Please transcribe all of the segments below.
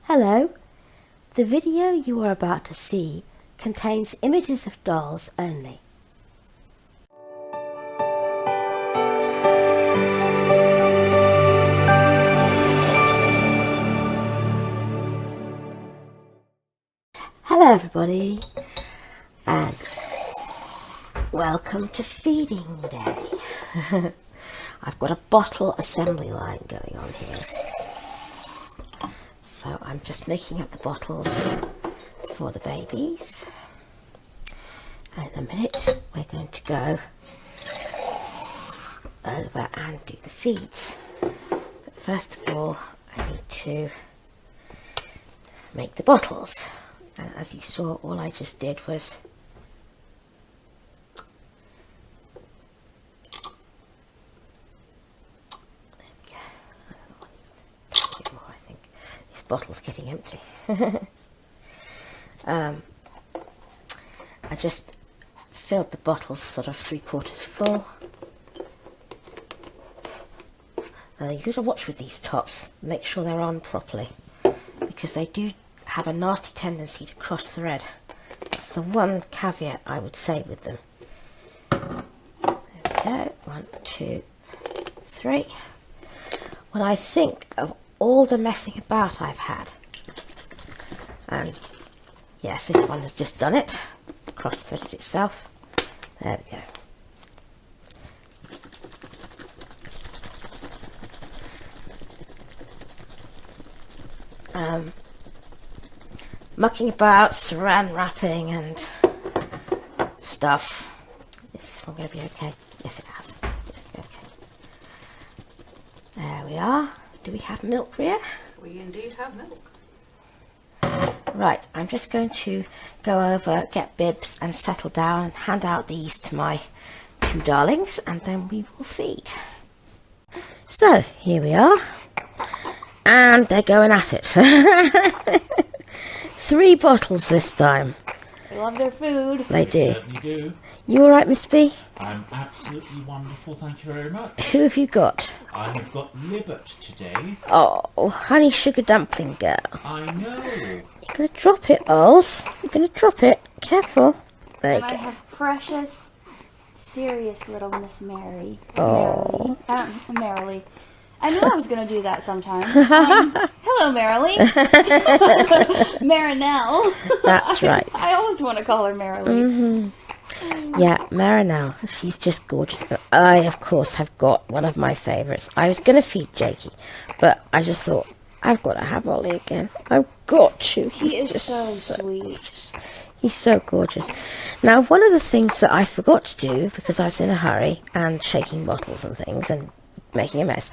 Hello. The video you are about to see contains images of dolls only. Hello everybody, and welcome to feeding day. I've got a bottle assembly line going on here. So I'm just making up the bottles for the babies. And in a minute we're going to go over and do the feeds. But first of all I need to make the bottles. And as you saw, all I just did was bottle's getting empty. I just filled the bottles sort of 3/4 full. Now you got to watch with these tops, make sure they're on properly, because they do have a nasty tendency to cross thread. That's the one caveat I would say with them. There we go, 1, 2, 3. When I think of all the messing about I've had, and yes, this one has just done it, cross threaded itself. There we go. Mucking about, saran wrapping and stuff. Is this one going to be okay? Yes, it has. Yes, okay. There we are. Do we have milk, Ria? We indeed have milk. Right, I'm just going to go over, get bibs and settle down and hand out these to my 2 darlings, and then we will feed. So, here we are. And they're going at it. 3 bottles this time. They love their food. They do. Certainly do. You alright, Miss B? I'm absolutely wonderful, thank you very much. Who have you got? I have got Libet today. Oh, honey sugar dumpling girl. I know. You're going to drop it, Oz. You're going to drop it. Careful. There you And I go. have precious, serious little Miss Mary. Oh. Merrily. I knew I was going to do that sometime. Hello, Merrily. Merranelle. That's right. I always want to call her Merrily. Mm-hmm. Yeah, Merranelle. She's just gorgeous. I, of course, have got one of my favourites. I was going to feed Jakey, but I just thought, I've got to have Ollie again. I've got to. He is just so sweet. He's so gorgeous. Now, one of the things that I forgot to do, because I was in a hurry and shaking bottles and things and making a mess,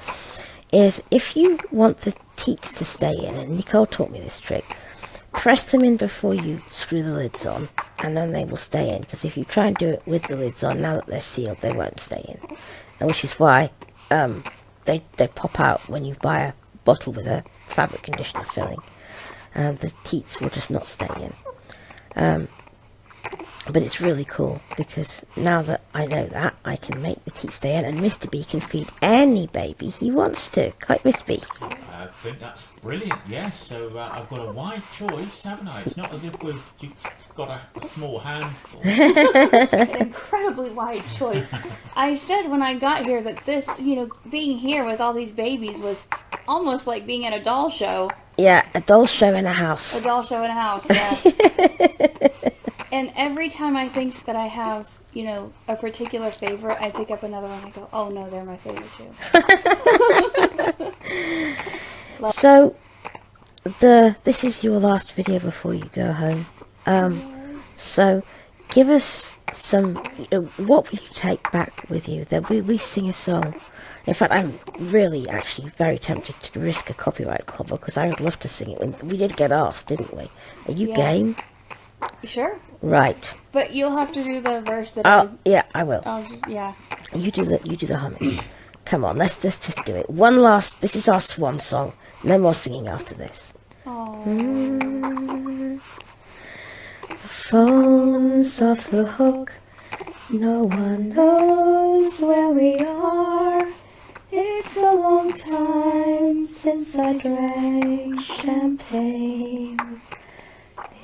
is if you want the teats to stay in, and Nicole taught me this trick, press them in before you screw the lids on, and then they will stay in, because if you try and do it with the lids on, now that they're sealed, they won't stay in. And which is why they pop out when you buy a bottle with a fabric conditioner filling. The teats will just not stay in. But it's really cool, because now that I know that, I can make the teats stay in, and Mr. B can feed any baby he wants to, like Mr. B. I think that's brilliant, yes. So I've got a wide choice, haven't I? It's not as if we've just got a small handful. An incredibly wide choice. I said when I got here that this, being here with all these babies was almost like being at a doll show. Yeah, a doll show in a house. A doll show in a house, yeah. And every time I think that I have, a particular favorite, I pick up another one and I go, oh no, they're my favorite too. So, this is your last video before you go home. So, give us some, what will you take back with you? That we sing a song. In fact, I'm really actually very tempted to risk a copyright clobber, because I would love to sing it. We did get asked, didn't we? Are you game? Sure. Right. But you'll have to do the verse that yeah, I will. yeah. You do the humming. Come on, let's just do it. One last, this is our swan song. No more singing after this. The phone's off the hook. No one knows where we are. It's a long time since I drank champagne.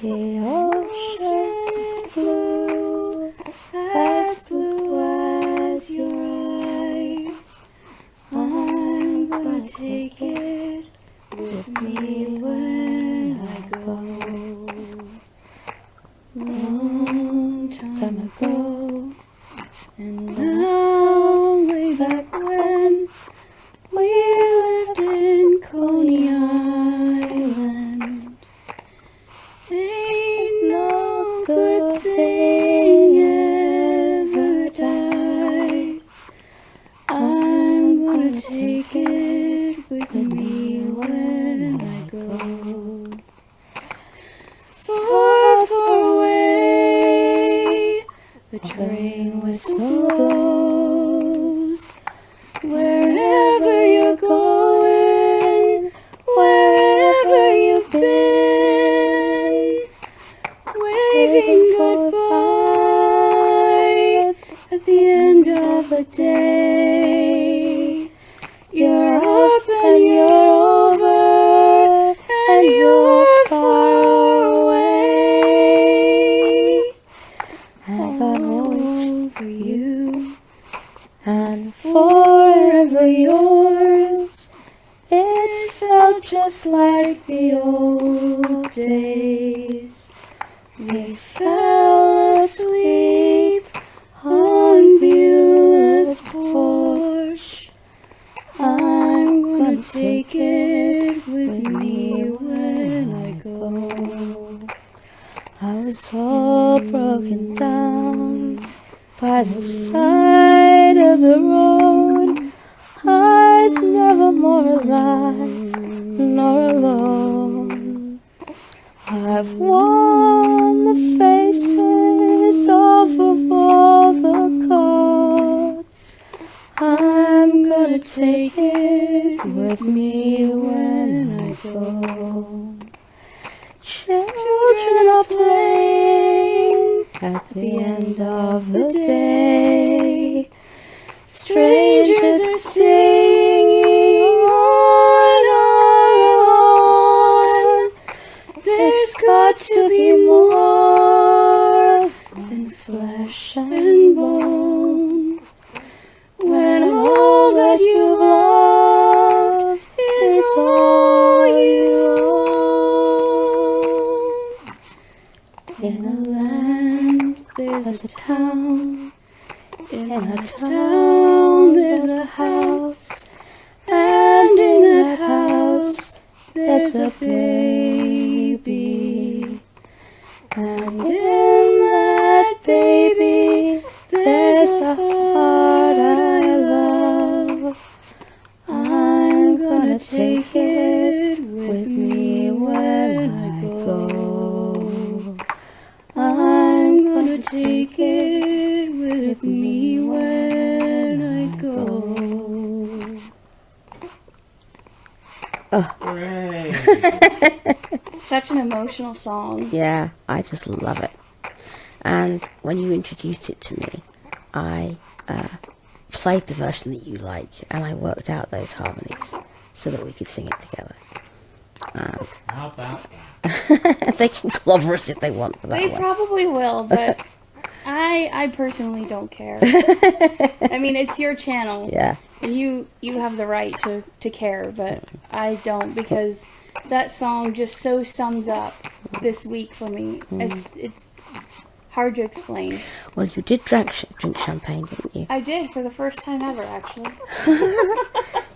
The ocean's blue as your eyes. I'm gonna take it with me when I go. Long time ago, and now way back when we lived in Coney Island. Ain't no good thing ever died. I'm gonna take it with me when I go. Far, far away, the train whistle blows. Wherever you're going, wherever you've been, waving goodbye at the end of the day. You're up and you're over and you're far away. And I'm always for you and forever yours. It felt just like the old days. We fell asleep on Beulah's porch. I'm gonna take it with me when I go. I was all broken down by the side of the road. I was never more alive nor alone. I've worn the faces off of all the cards. I'm gonna take it with me when I go. Children are playing at the end of the day. Strangers are singing on. There's got to be more than flesh and bone. When all that you love is all you own. In a land, there's a town. In a town, there's a house. And in that house, there's a baby. And in that baby, there's a heart I love. I'm gonna take it with me when I go. I'm gonna take it with me when I go. Hooray! Such an emotional song. Yeah, I just love it. And when you introduced it to me, I played the version that you like, and I worked out those harmonies so that we could sing it together. And How about that? they can clobber us if they want for that They one. probably will, but I personally don't care. I mean, it's your channel. Yeah. And you have the right to care, but I don't, because that song just so sums up this week for me. It's hard to explain. Well, you did drink champagne, didn't you? I did, for the first time ever, actually.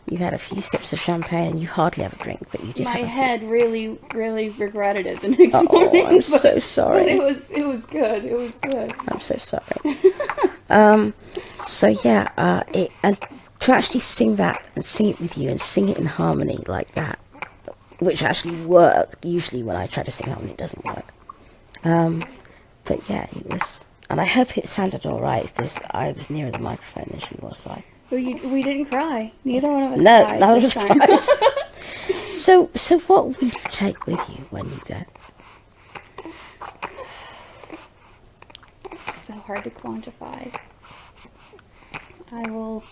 You had a few sips of champagne, and you hardly ever drink, but you did. My have a head really, really regretted it the next few. morning. I'm so sorry. But it was good. It was good. I'm so sorry. So yeah, and to actually sing that and sing it with you and sing it in harmony like that, which actually worked. Usually when I try to sing harmony, it doesn't work. But yeah, it was, and I hope it sounded all right because I was nearer the microphone than she was. So We didn't cry. Neither one of us no, cried. none of this us time. cried. So what will you take with you when you go? It's so hard to quantify. I will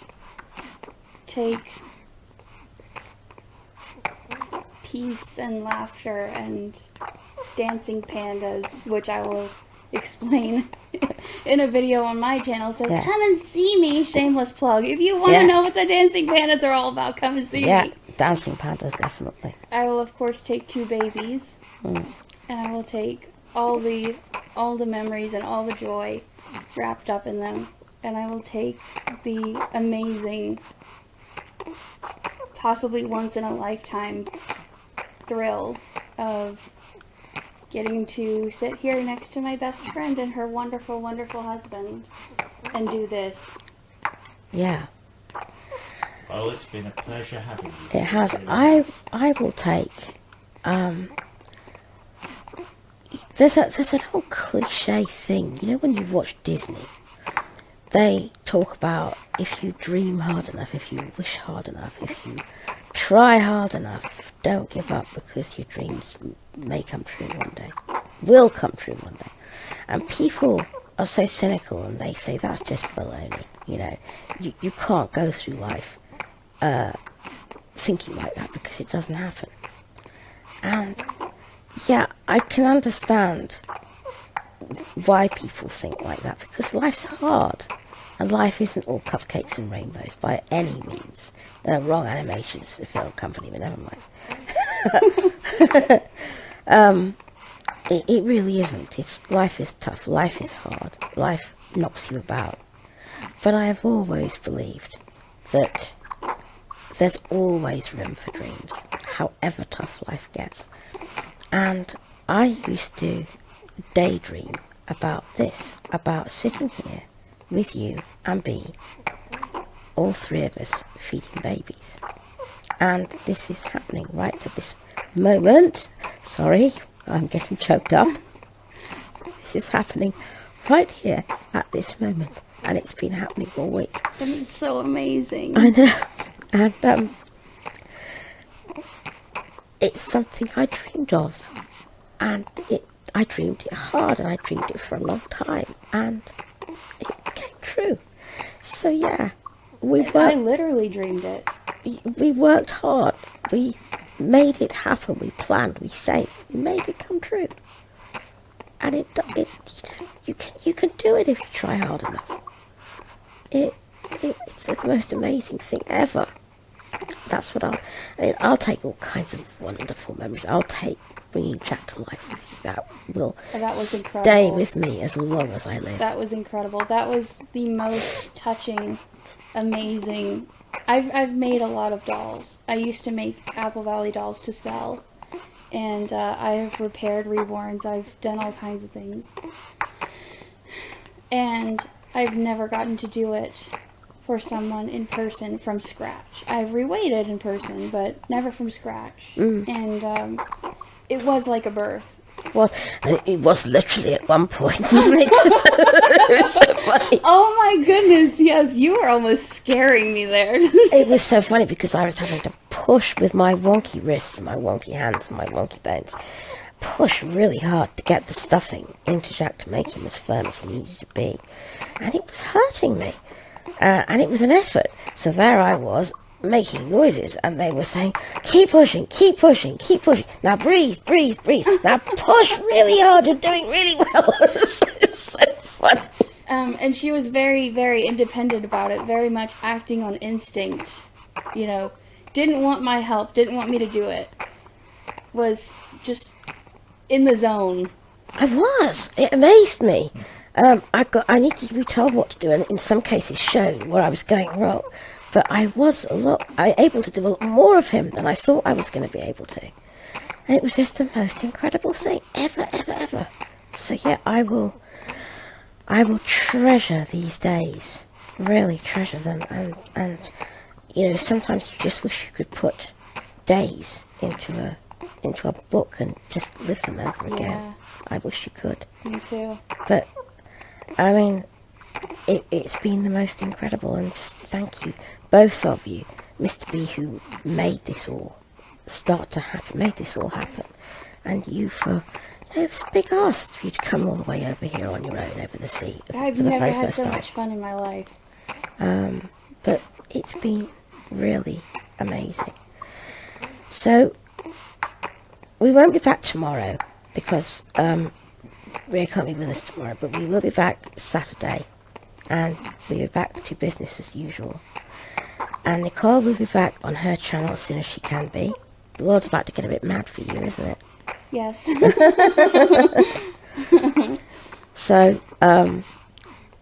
take peace and laughter and dancing pandas, which I will explain in a video on my channel. So Yeah. come and see me, shameless plug. If you want to Yeah. know what the dancing pandas are all about, come and see Yeah, me. dancing pandas, definitely. I will of course take 2 babies, and I will take all the memories and all the joy wrapped up in them, and I will take the amazing, possibly once in a lifetime thrill of getting to sit here next to my best friend and her wonderful, wonderful husband and do this. Yeah, Well, it's been a pleasure having you. it has. Really I has. will take. There's an whole cliche thing. You know, when you watch Disney, they talk about if you dream hard enough, if you wish hard enough, if you try hard enough, don't give up, because your dreams may come true one day, will come true one day. And people are so cynical, and they say that's just baloney. You know, you can't go through life thinking like that, because it doesn't happen. And yeah, I can understand why people think like that, because life's hard, and life isn't all cupcakes and rainbows by any means. Wrong animations, the film company, but never mind. It really isn't. Life is tough, life is hard, life knocks you about. But I have always believed that there's always room for dreams, however tough life gets. And I used to daydream about this, about sitting here with you and B, all 3 of us feeding babies. And this is happening right at this moment. Sorry, I'm getting choked up. This is happening right here at this moment. And it's been happening all week. And it's so amazing. I know. And it's something I dreamed of. And I dreamed it hard, and I dreamed it for a long time. And it came true. So yeah, I literally dreamed it. we worked hard. We made it happen. We planned. We saved. We made it come true. And you can do it if you try hard enough. It's the most amazing thing ever. That's what I'll take all kinds of wonderful memories. I'll take bringing Jack to life with you. That will That was stay incredible. with me as long as I live. That was incredible. That was the most touching, amazing. I've made a lot of dolls. I used to make Apple Valley dolls to sell, and I have repaired reborns. I've done all kinds of things, and I've never gotten to do it for someone in person from scratch. I've reweighted in person, but never from scratch. And it was like a birth. It was literally at one point, wasn't it? It was so funny. Oh my goodness, yes, you were almost scaring me there. It was so funny because I was having to push with my wonky wrists, my wonky hands, my wonky bones, push really hard to get the stuffing into Jack to make him as firm as he needed to be. And it was hurting me. And it was an effort. So there I was, making noises, and they were saying, keep pushing, keep pushing, keep pushing. Now breathe, breathe, breathe. Now push really hard, you're doing really well. It's so funny. And she was very, very independent about it, very much acting on instinct. You know, didn't want my help, didn't want me to do it. Was just in the zone. I was. It amazed me. I needed to be told what to do, and in some cases shown where I was going wrong. But I was able to do a lot more of him than I thought I was going to be able to. And it was just the most incredible thing ever, ever, ever. So yeah, I will treasure these days. Really treasure them. And you know, sometimes you just wish you could put days into a book and just live them over again. Yeah. I wish you could. Me too. But I mean, it's been the most incredible, and just thank you, both of you, Mr. B, who made this all start to happen, made this all happen, and you for, it was a big ask for you to come all the way over here on your own over the sea I've for the never very had first so time. much fun in my life. But it's been really amazing. So we won't be back tomorrow because Ria can't be with us tomorrow, but we will be back Saturday, and we'll be back to business as usual. And Nicole will be back on her channel as soon as she can be. The world's about to get a bit mad for you, isn't it? Yes. So,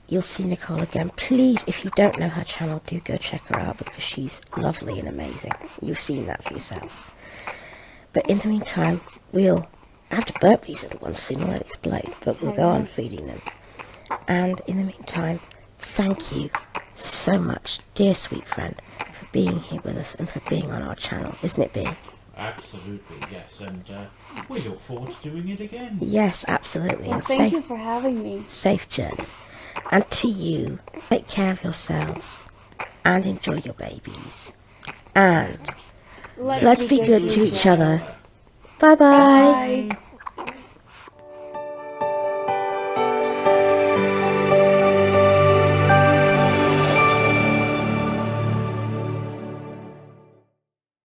you'll see Nicole again. Please, if you don't know her channel, do go check her out because she's lovely and amazing. You've seen that for yourselves. But in the meantime, we'll have to burp these little ones soon, they'll explode, but we'll go on feeding them. And in the meantime, thank you so much, dear sweet friend, for being here with us and for being on our channel, isn't it, Bea? Absolutely, yes, and we look forward to doing it again. Yes, absolutely. Well, And thank you for having me. safe journey. And to you, take care of yourselves and enjoy your babies. And let's be good to each other. Bye-bye. Bye.